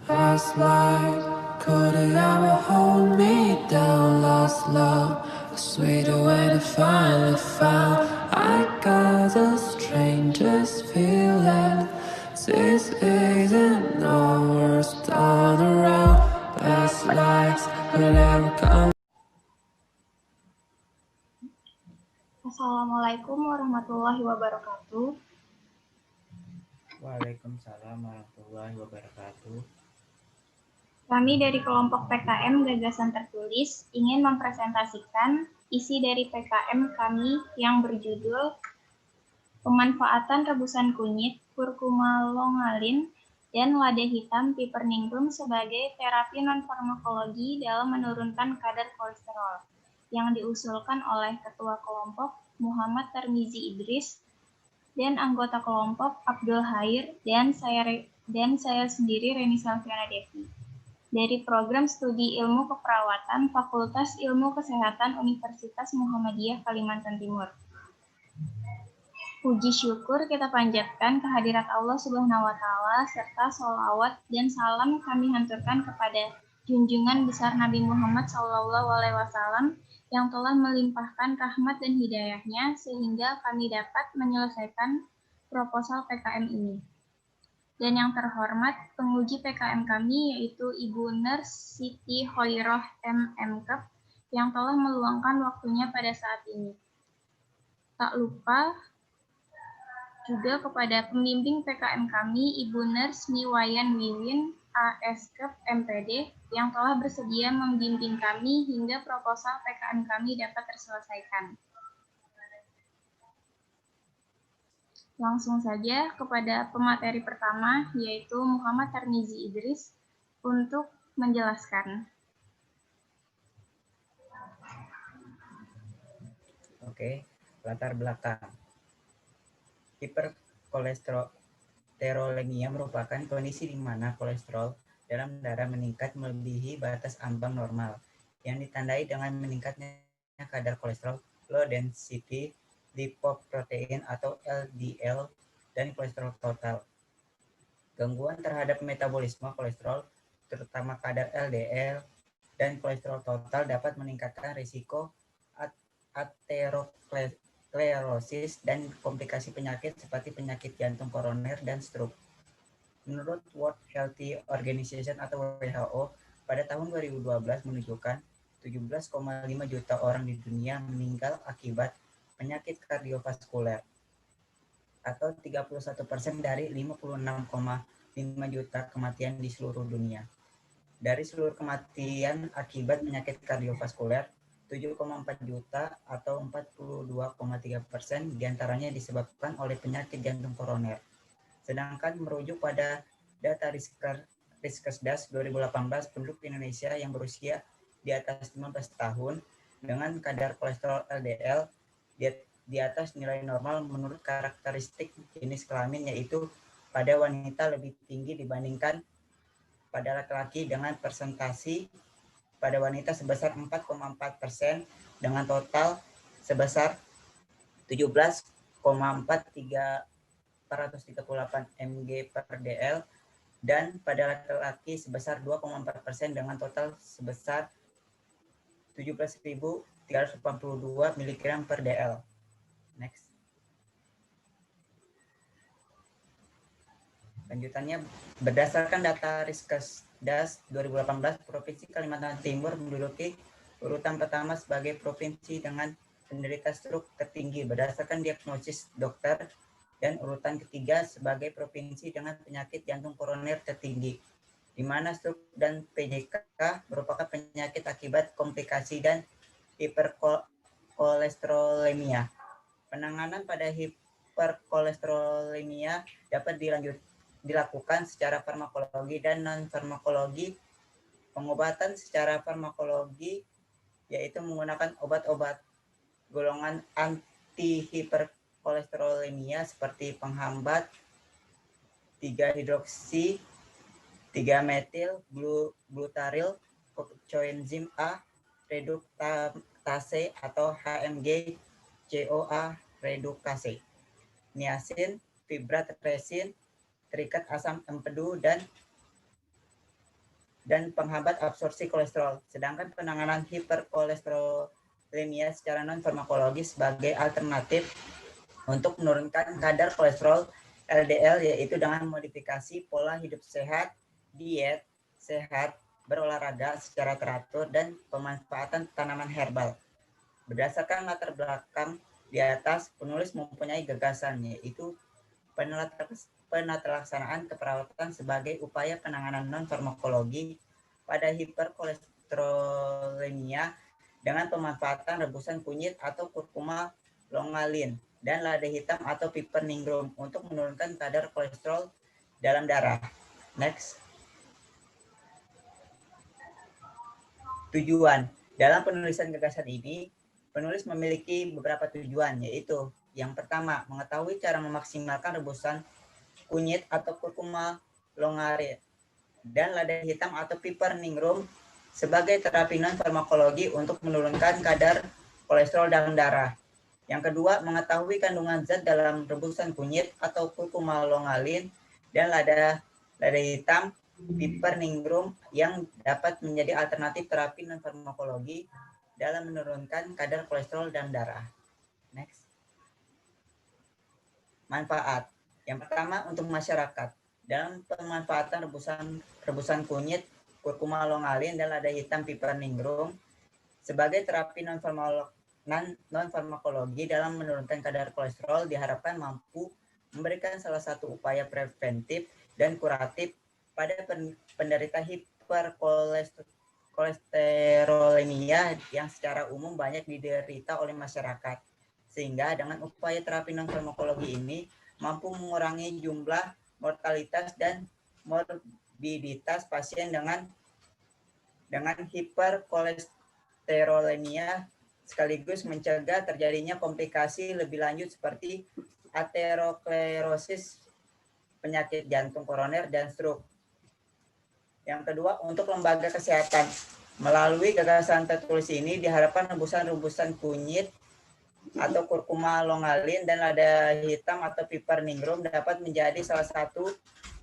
Past life, could it ever hold me down? Lost love, a sweeter way to finally found. I got the strangest feeling. This isn't the worst all around. Past lives could ever come. Assalamualaikum warahmatullahi wabarakatuh. Waalaikumsalam warahmatullahi wabarakatuh. Kami dari kelompok PKM Gagasan Tertulis ingin mempresentasikan isi dari PKM kami yang berjudul Pemanfaatan Rebusan Kunyit, Kurkuma longalin, dan lada hitam pipernicum sebagai terapi non-farmakologi dalam menurunkan kadar kolesterol, yang diusulkan oleh Ketua Kelompok Muhammad Tarmizi Idris dan anggota kelompok Abdul Hair dan saya sendiri Reni Salviana Devi dari program studi ilmu keperawatan Fakultas Ilmu Kesehatan Universitas Muhammadiyah Kalimantan Timur. Puji syukur kita panjatkan kehadirat Allah Subhanahu wa Ta'ala serta sholawat dan salam kami hanturkan kepada junjungan besar Nabi Muhammad SAW yang telah melimpahkan rahmat dan hidayahnya sehingga kami dapat menyelesaikan proposal PKM ini. Dan yang terhormat penguji PKM kami yaitu Ibu Nurse Siti Khoiroh M.Kep yang telah meluangkan waktunya pada saat ini. Tak lupa juga kepada pembimbing PKM kami, Ibu Nurse Niwayan Wiwin, AS-Kep MPD, yang telah bersedia membimbing kami hingga proposal PKM kami dapat terselesaikan. Langsung saja kepada pemateri pertama, yaitu Muhammad Tarmizi Idris, untuk menjelaskan. Oke, latar belakang. Hiperkolesterolemia merupakan kondisi di mana kolesterol dalam darah meningkat melebihi batas ambang normal, yang ditandai dengan meningkatnya kadar kolesterol, low density lipoprotein atau LDL, dan kolesterol total. Gangguan terhadap metabolisme kolesterol, terutama kadar LDL dan kolesterol total, dapat meningkatkan risiko aterosklerosis dan komplikasi penyakit seperti penyakit jantung koroner dan stroke. Menurut World Health Organization atau WHO, pada tahun 2012 menunjukkan 17,5 juta orang di dunia meninggal akibat penyakit kardiovaskuler, atau 31% dari 56,5 juta kematian di seluruh dunia. Dari seluruh kematian akibat penyakit kardiovaskuler, 7,4 juta atau 42,3% diantaranya disebabkan oleh penyakit jantung koroner. Sedangkan merujuk pada data Riskesdas 2018, penduduk Indonesia yang berusia di atas 15 tahun dengan kadar kolesterol LDL di atas nilai normal menurut karakteristik jenis kelamin, yaitu pada wanita lebih tinggi dibandingkan pada laki-laki dengan persentasi pada wanita sebesar 4,4% dengan total sebesar 17,438 mg per dl, dan pada laki-laki sebesar 2,4% dengan total sebesar 17.382 mg per dl. Next. Lanjutannya, berdasarkan data Riskesdas 2018, Provinsi Kalimantan Timur menduduki urutan pertama sebagai provinsi dengan penderita stroke tertinggi berdasarkan diagnosis dokter, dan urutan ketiga sebagai provinsi dengan penyakit jantung koroner tertinggi, di mana stroke dan PJK merupakan penyakit akibat komplikasi dan hiperkolesterolemia. Penanganan pada hiperkolesterolemia dapat dilakukan secara farmakologi dan non-farmakologi. Pengobatan secara farmakologi yaitu menggunakan obat-obat golongan anti-hiperkolesterolemia seperti penghambat 3-hidroksi 3-metil glutaril coenzim A reduktase atau HMG CoA redukase, niacin, fibrat resin, terikat asam empedu, dan dan penghambat absorpsi kolesterol. Sedangkan penanganan hiperkolesterolemia secara non-farmakologis sebagai alternatif untuk menurunkan kadar kolesterol LDL, yaitu dengan modifikasi pola hidup sehat, diet sehat, berolahraga secara teratur, dan pemanfaatan tanaman herbal. Berdasarkan latar belakang di atas, penulis mempunyai gagasan, yaitu penatalaksanaan keperawatan sebagai upaya penanganan non-farmakologi pada hiperkolesterolemia dengan pemanfaatan rebusan kunyit atau kurkuma longalin dan lada hitam atau piper nigrum untuk menurunkan kadar kolesterol dalam darah. Next. Tujuan. Dalam penulisan gagasan ini, penulis memiliki beberapa tujuan, yaitu yang pertama, mengetahui cara memaksimalkan rebusan kunyit atau kurkuma longalin dan lada hitam atau piper nigrum sebagai terapi non-farmakologi untuk menurunkan kadar kolesterol dalam darah. Yang kedua, mengetahui kandungan zat dalam rebusan kunyit atau kurkuma longalin dan lada hitam piper nigrum yang dapat menjadi alternatif terapi non-farmakologi dalam menurunkan kadar kolesterol dalam darah. Next. Manfaat. Yang pertama, untuk masyarakat. Dalam pemanfaatan rebusan kunyit, kurkuma longalin dan lada hitam piper nigrum sebagai terapi non-farmakologi dalam menurunkan kadar kolesterol diharapkan mampu memberikan salah satu upaya preventif dan kuratif pada penderita hiperkolesterolemia yang secara umum banyak diderita oleh masyarakat. Sehingga dengan upaya terapi non-farmakologi ini mampu mengurangi jumlah mortalitas dan morbiditas pasien dengan hiperkolesterolemia sekaligus mencegah terjadinya komplikasi lebih lanjut seperti aterosklerosis, penyakit jantung koroner, dan stroke. Yang kedua, untuk lembaga kesehatan. Melalui gagasan tertulis ini diharapkan rebusan kunyit atau kurkuma longalin dan lada hitam atau piper nigrum dapat menjadi salah satu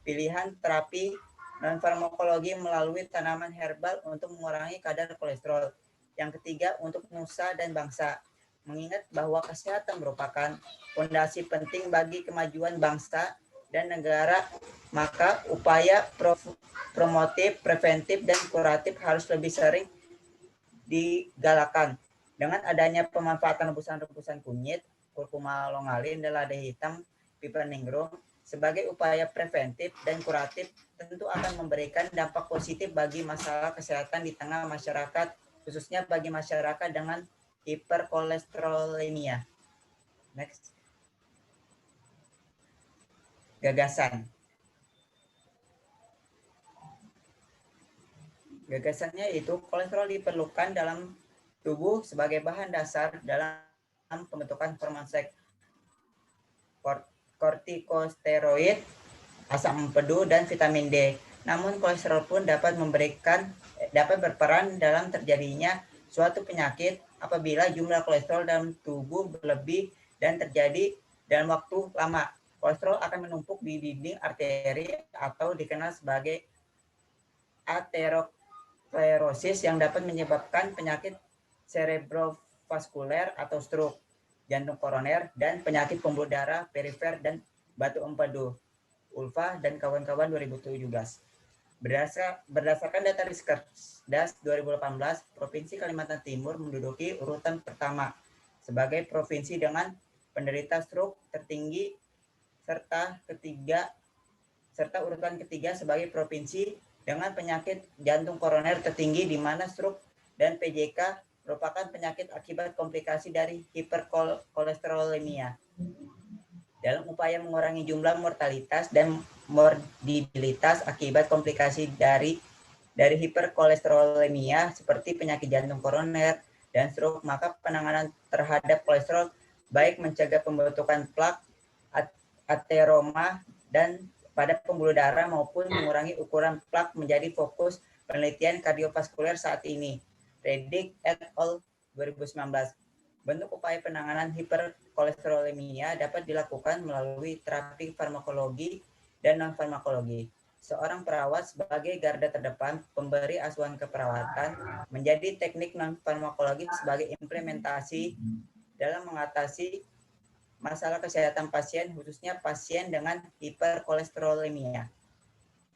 pilihan terapi non-farmakologi melalui tanaman herbal untuk mengurangi kadar kolesterol. Yang ketiga, untuk nusa dan bangsa. Mengingat bahwa kesehatan merupakan fondasi penting bagi kemajuan bangsa dan negara, maka upaya promotif, preventif, dan kuratif harus lebih sering digalakan. Dengan adanya pemanfaatan rebusan kunyit, kurkuma longalin, dan lada hitam piper nigrum sebagai upaya preventif dan kuratif tentu akan memberikan dampak positif bagi masalah kesehatan di tengah masyarakat, khususnya bagi masyarakat dengan hiperkolesterolemia. Next. Gagasan. Gagasannya itu kolesterol diperlukan dalam tubuh sebagai bahan dasar dalam pembentukan hormon seks, kortikosteroid, asam empedu, dan vitamin D. Namun kolesterol pun dapat berperan dalam terjadinya suatu penyakit apabila jumlah kolesterol dalam tubuh berlebih dan terjadi dalam waktu lama. Kolesterol akan menumpuk di dinding arteri atau dikenal sebagai aterosklerosis yang dapat menyebabkan penyakit cerebrovaskuler atau stroke, jantung koroner, dan penyakit pembuluh darah perifer dan batu empedu, Ulfa dan kawan-kawan 2017. Berdasarkan data Riskerdas 2018, Provinsi Kalimantan Timur menduduki urutan pertama sebagai provinsi dengan penderita stroke tertinggi serta urutan ketiga sebagai provinsi dengan penyakit jantung koroner tertinggi, di mana stroke dan PJK merupakan penyakit akibat komplikasi dari hiperkolesterolemia. Dalam upaya mengurangi jumlah mortalitas dan morbiditas akibat komplikasi dari hiperkolesterolemia seperti penyakit jantung koroner dan stroke, maka penanganan terhadap kolesterol baik mencegah pembentukan plak, ateroma, dan pada pembuluh darah maupun mengurangi ukuran plak menjadi fokus penelitian kardiovaskuler saat ini. Redick et al. 2019. Bentuk upaya penanganan hiperkolesterolemia dapat dilakukan melalui terapi farmakologi dan non-farmakologi. seorang perawat sebagai garda terdepan pemberi asuhan keperawatan menjadi teknik non-farmakologi sebagai implementasi dalam mengatasi masalah kesehatan pasien, khususnya pasien dengan hiperkolesterolemia.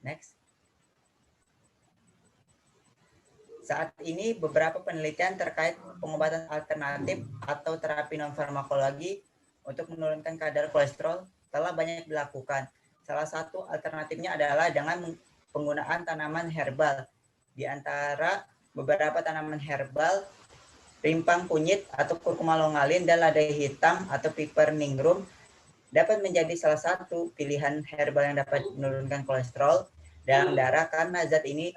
Next. Saat ini beberapa penelitian terkait pengobatan alternatif atau terapi non-farmakologi untuk menurunkan kadar kolesterol telah banyak dilakukan. Salah satu alternatifnya adalah dengan penggunaan tanaman herbal. Di antara beberapa tanaman herbal, rimpang kunyit atau kurkuma longalin dan lada hitam atau piper ningrum dapat menjadi salah satu pilihan herbal yang dapat menurunkan kolesterol dalam darah karena zat yang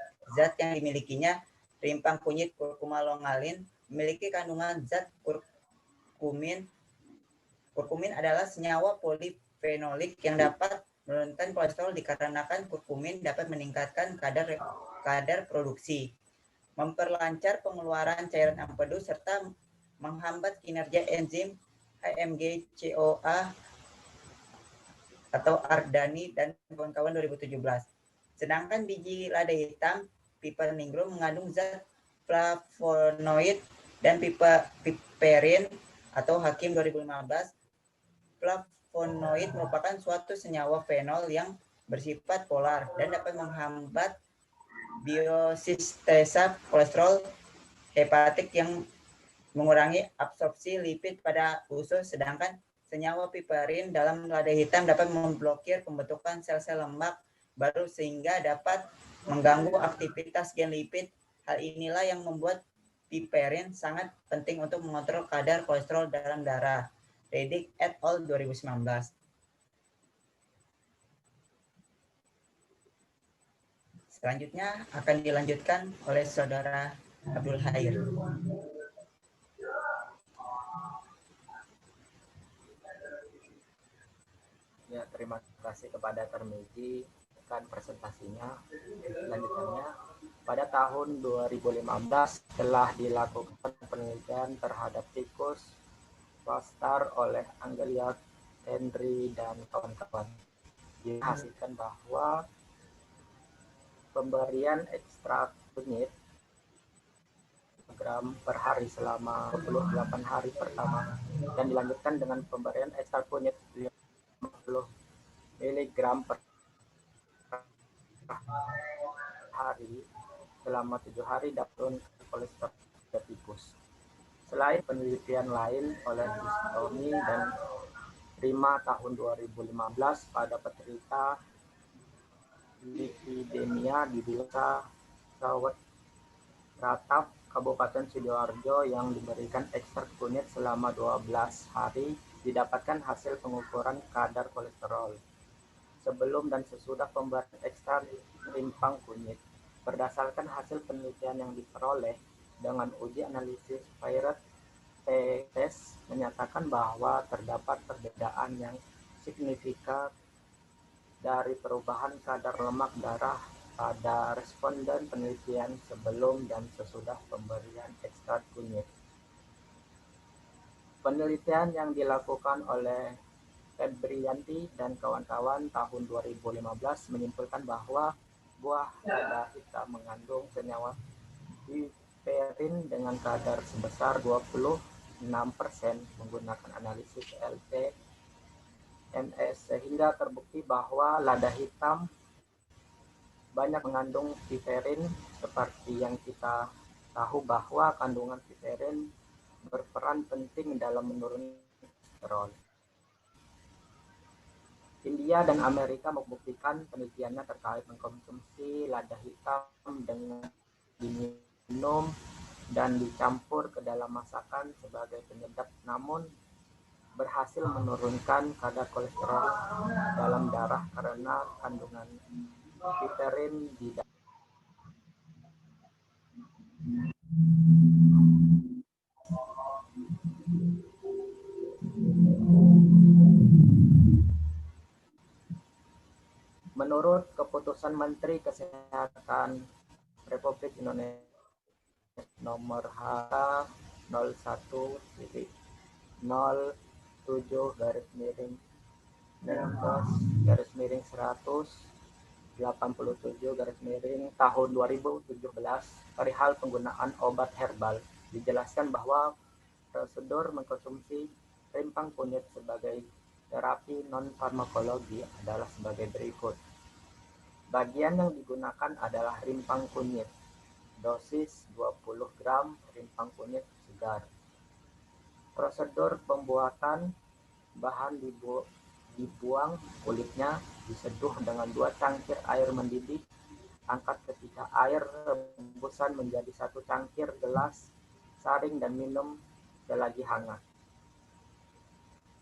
dimilikinya rimpang kunyit kurkuma longalin memiliki kandungan zat kurkumin. Kurkumin adalah senyawa polifenolik yang dapat menurunkan kolesterol dikarenakan kurkumin dapat meningkatkan kadar produksi, memperlancar pengeluaran cairan empedu serta menghambat kinerja enzim HMG CoA atau Ardani dan kawan-kawan 2017. Sedangkan biji lada hitam piper ningrum mengandung zat flavonoid dan piperin atau Hakim 2015. Flavonoid merupakan suatu senyawa fenol yang bersifat polar dan dapat menghambat biosintesa kolesterol hepatik yang mengurangi absorpsi lipid pada usus, sedangkan senyawa piperin dalam lada hitam dapat memblokir pembentukan sel-sel lemak baru sehingga dapat mengganggu aktivitas gen lipid. Hal inilah yang membuat piperin sangat penting untuk mengontrol kadar kolesterol dalam darah. Reddick et al. 2019. Selanjutnya akan dilanjutkan oleh Saudara Abdul Khair. Ya, terima kasih kepada Termedi kan presentasinya. Selanjutnya, pada tahun 2015 telah dilakukan penelitian terhadap tikus Pastar oleh Angeliak, Henry, dan kawan-kawan. Dihasilkan bahwa pemberian ekstrak kunyit gram per hari selama 28 hari pertama dan dilanjutkan dengan pemberian ekstrak kunyit 50 mg per hari selama 7 hari dapat menurunkan kolesterol tikus. Selain penelitian lain oleh Bustoni dan Rima tahun 2015 pada penderita lipidemia di desa Sawet Ratap, Kabupaten Sidoarjo yang diberikan ekstrak kunyit selama 12 hari didapatkan hasil pengukuran kadar kolesterol sebelum dan sesudah pemberian ekstrak rimpang kunyit. Berdasarkan hasil penelitian yang diperoleh dengan uji analisis Pirate test menyatakan bahwa terdapat perbedaan yang signifikan dari perubahan kadar lemak darah pada responden penelitian sebelum dan sesudah pemberian ekstrak kunyit. Penelitian yang dilakukan oleh Febrianti dan kawan-kawan tahun 2015 menyimpulkan bahwa buah lada hitam mengandung senyawa piperin dengan kadar sebesar 26% menggunakan analisis LC-MS sehingga terbukti bahwa lada hitam banyak mengandung piperin. Seperti yang kita tahu bahwa kandungan piperin berperan penting dalam menurunkan kolesterol. India dan Amerika membuktikan penelitiannya terkait mengkonsumsi lada hitam dengan diminum dan dicampur ke dalam masakan sebagai penyedap, namun berhasil menurunkan kadar kolesterol dalam darah karena kandungan piperin di dalam. Menurut keputusan Menteri Kesehatan Republik Indonesia nomor H01.07/19/100 tahun 2017 perihal penggunaan obat herbal dijelaskan bahwa prosedur mengkonsumsi rimpang kunyit sebagai terapi non-farmakologi adalah sebagai berikut. Bagian yang digunakan adalah rimpang kunyit, dosis 20 gram rimpang kunyit segar. Prosedur pembuatan: bahan dibuang kulitnya, diseduh dengan 2 cangkir air mendidih, angkat ketika air rebusan menjadi 1 cangkir gelas, saring dan minum selagi hangat.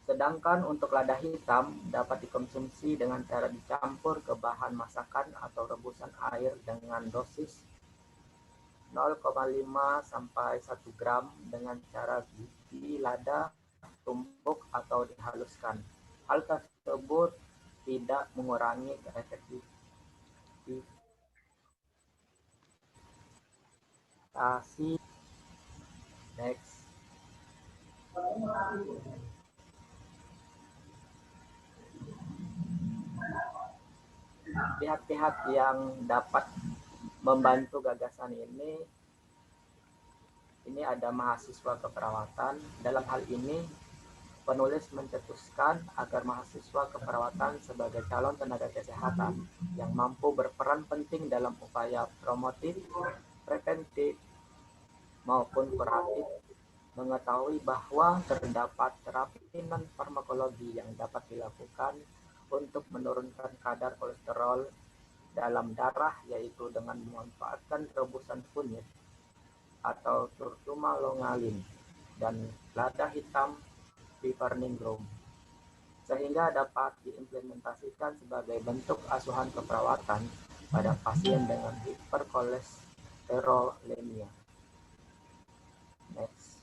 Sedangkan untuk lada hitam dapat dikonsumsi dengan cara dicampur ke bahan masakan atau rebusan air dengan dosis 0,5 sampai 1 gram dengan cara biji lada tumbuk atau dihaluskan. Hal tersebut tidak mengurangi efektivitas. Next. Pihak-pihak yang dapat membantu gagasan ini ada mahasiswa keperawatan. Dalam hal ini, penulis mencetuskan agar mahasiswa keperawatan sebagai calon tenaga kesehatan yang mampu berperan penting dalam upaya promotif, preventif, maupun kuratif mengetahui bahwa terdapat terapi non-farmakologi yang dapat dilakukan untuk menurunkan kadar kolesterol dalam darah, yaitu dengan memanfaatkan rebusan kunyit atau curcuma longalin dan lada hitam Piper nigrum, sehingga dapat diimplementasikan sebagai bentuk asuhan keperawatan pada pasien dengan hiperkolesterolemia. Next.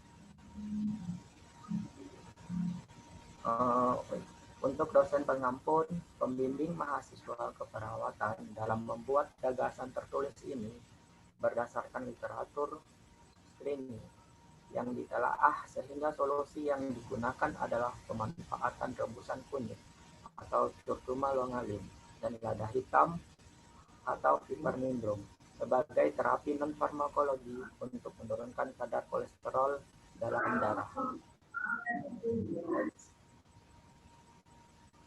Untuk dosen pengampun, pembimbing mahasiswa keperawatan dalam membuat gagasan tertulis ini berdasarkan literatur screening yang ditelaah, sehingga solusi yang digunakan adalah pemanfaatan rebusan kunyit atau curcuma longalin dan lada hitam atau Piper nigrum sebagai terapi non-farmakologi untuk menurunkan kadar kolesterol dalam darah.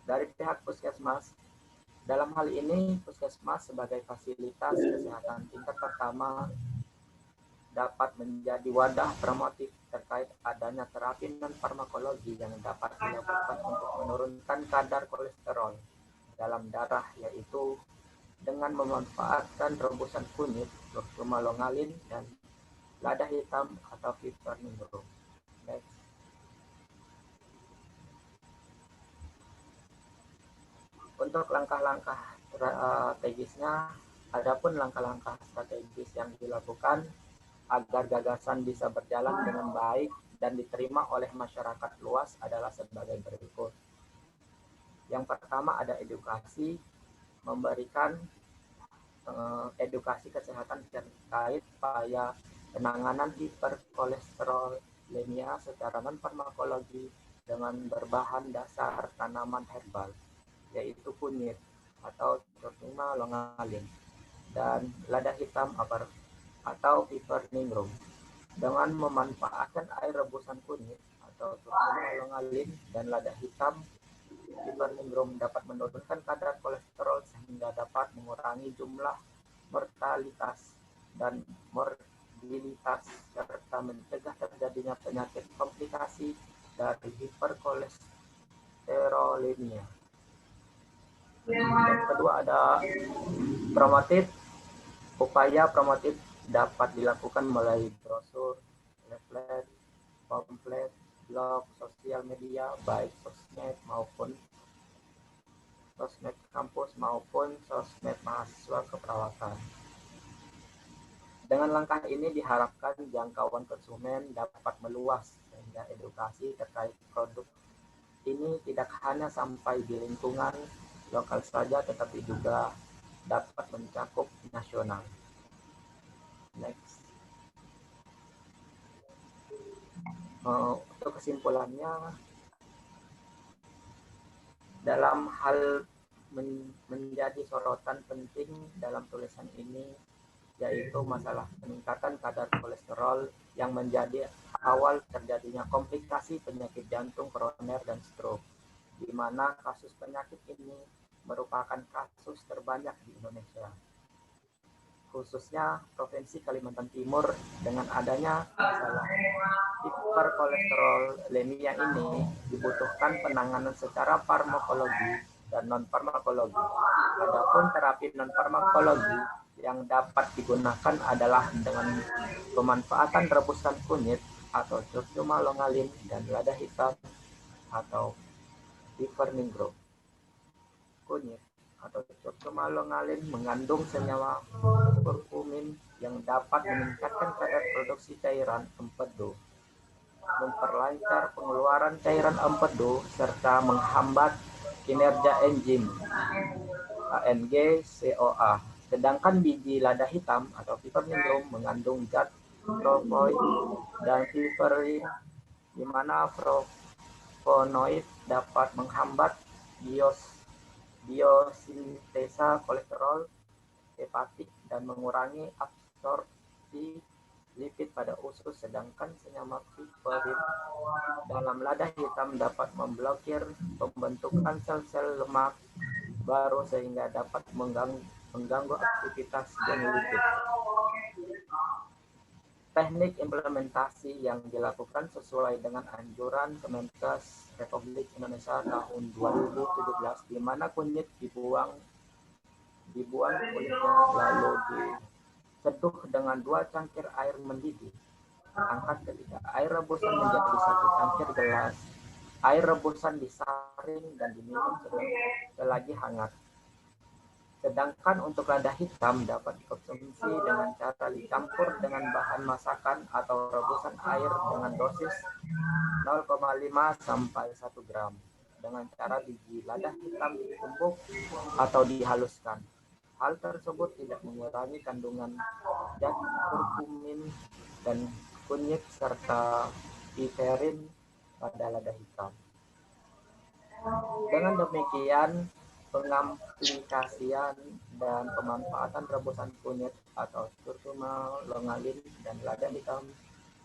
Dari pihak puskesmas, dalam hal ini puskesmas sebagai fasilitas kesehatan tingkat pertama dapat menjadi wadah promotif terkait adanya terapi non-farmakologi yang dapat dilakukan untuk menurunkan kadar kolesterol dalam darah, yaitu dengan memanfaatkan rebusan kunyit, curcuma longalin, dan lada hitam atau Piper nigrum. Next. Untuk langkah-langkah strategisnya, adapun langkah-langkah strategis yang dilakukan agar gagasan bisa berjalan dengan baik dan diterima oleh masyarakat luas adalah sebagai berikut. Yang pertama ada edukasi, memberikan edukasi kesehatan terkait upaya penanganan hiperkolesterolemia secara non-farmakologi dengan berbahan dasar tanaman herbal, yaitu kunyit atau curcuma longalin dan lada hitam atau Piper nigrum. Dengan memanfaatkan air rebusan kunyit atau curcuma longalin dan lada hitam, Piper nigrum dapat menurunkan kadar kolesterol sehingga dapat mengurangi jumlah mortalitas dan morbiditas serta mencegah terjadinya penyakit komplikasi dari hiperkolesterolemia. Yang kedua ada promotif. Upaya promotif dapat dilakukan melalui brosur, leaflet, pamflet, blog, sosial media, baik sosmed kampus maupun sosmed mahasiswa keperawatan. Dengan langkah ini diharapkan jangkauan konsumen dapat meluas sehingga edukasi terkait produk ini tidak hanya sampai di lingkungan lokal saja, tetapi juga dapat mencakup nasional. Next. Untuk kesimpulannya, dalam hal menjadi sorotan penting dalam tulisan ini, yaitu masalah peningkatan kadar kolesterol yang menjadi awal terjadinya komplikasi penyakit jantung koroner dan stroke, di mana kasus penyakit ini merupakan kasus terbanyak di Indonesia. Khususnya Provinsi Kalimantan Timur dengan adanya masalah hiperkolesterolemia ini dibutuhkan penanganan secara farmakologi dan non-farmakologi. Adapun terapi non-farmakologi yang dapat digunakan adalah dengan pemanfaatan rebusan kunyit atau curcuma longalin dan lada hitam atau piferningro. Kunyit atau curcuma longalin mengandung senyawa kurkumin yang dapat meningkatkan kadar produksi cairan empedu, memperlancar pengeluaran cairan empedu, serta menghambat kinerja enzim ANG-CoA. Sedangkan biji lada hitam atau piferningro mengandung zat flavonoid dan piperin, di mana flavonoid dapat menghambat biosintesa kolesterol hepatik dan mengurangi absorpsi lipid pada usus, sedangkan senyawa piperin dalam lada hitam dapat memblokir pembentukan sel-sel lemak baru sehingga dapat mengganggu aktivitas gen lipid. Teknik implementasi yang dilakukan sesuai dengan anjuran Kemenkes Republik Indonesia tahun 2017, di mana kunyit dibuang kulitnya, lalu diseduh dengan 2 cangkir air mendidih. Angkat ketika air rebusan menjadi 1 cangkir gelas. Air rebusan disaring dan diminum selagi hangat. Sedangkan untuk lada hitam dapat dikonsumsi dengan cara dicampur dengan bahan masakan atau rebusan air dengan dosis 0,5 sampai 1 gram. Dengan cara biji lada hitam ditumbuk atau dihaluskan. Hal tersebut tidak mengurangi kandungan zat kurkumin dan kunyit serta piperin pada lada hitam. Dengan demikian, pengamplikasian dan pemanfaatan rebusan kunyit atau curcuma longalin dan lada hitam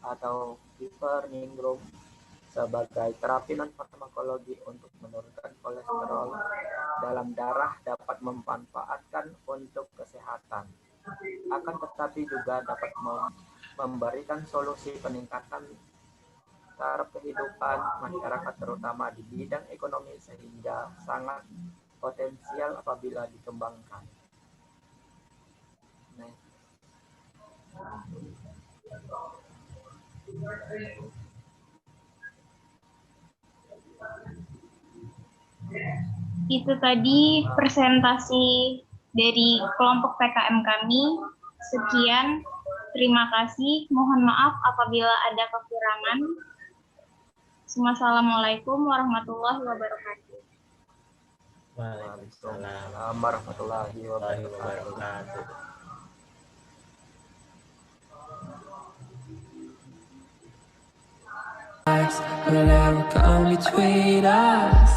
atau piferningro sebagai terapi non-farmakologi untuk menurunkan kolesterol dalam darah dapat memanfaatkan untuk kesehatan. Akan tetapi juga dapat memberikan solusi peningkatan taraf kehidupan masyarakat terutama di bidang ekonomi sehingga sangat potensial apabila dikembangkan. Itu tadi presentasi dari kelompok PKM kami. Sekian, terima kasih. Mohon maaf apabila ada kekurangan. Wassalamualaikum warahmatullahi wabarakatuh. Waalaikumsalam warahmatullahi wabarakatuh. Will ever come between us?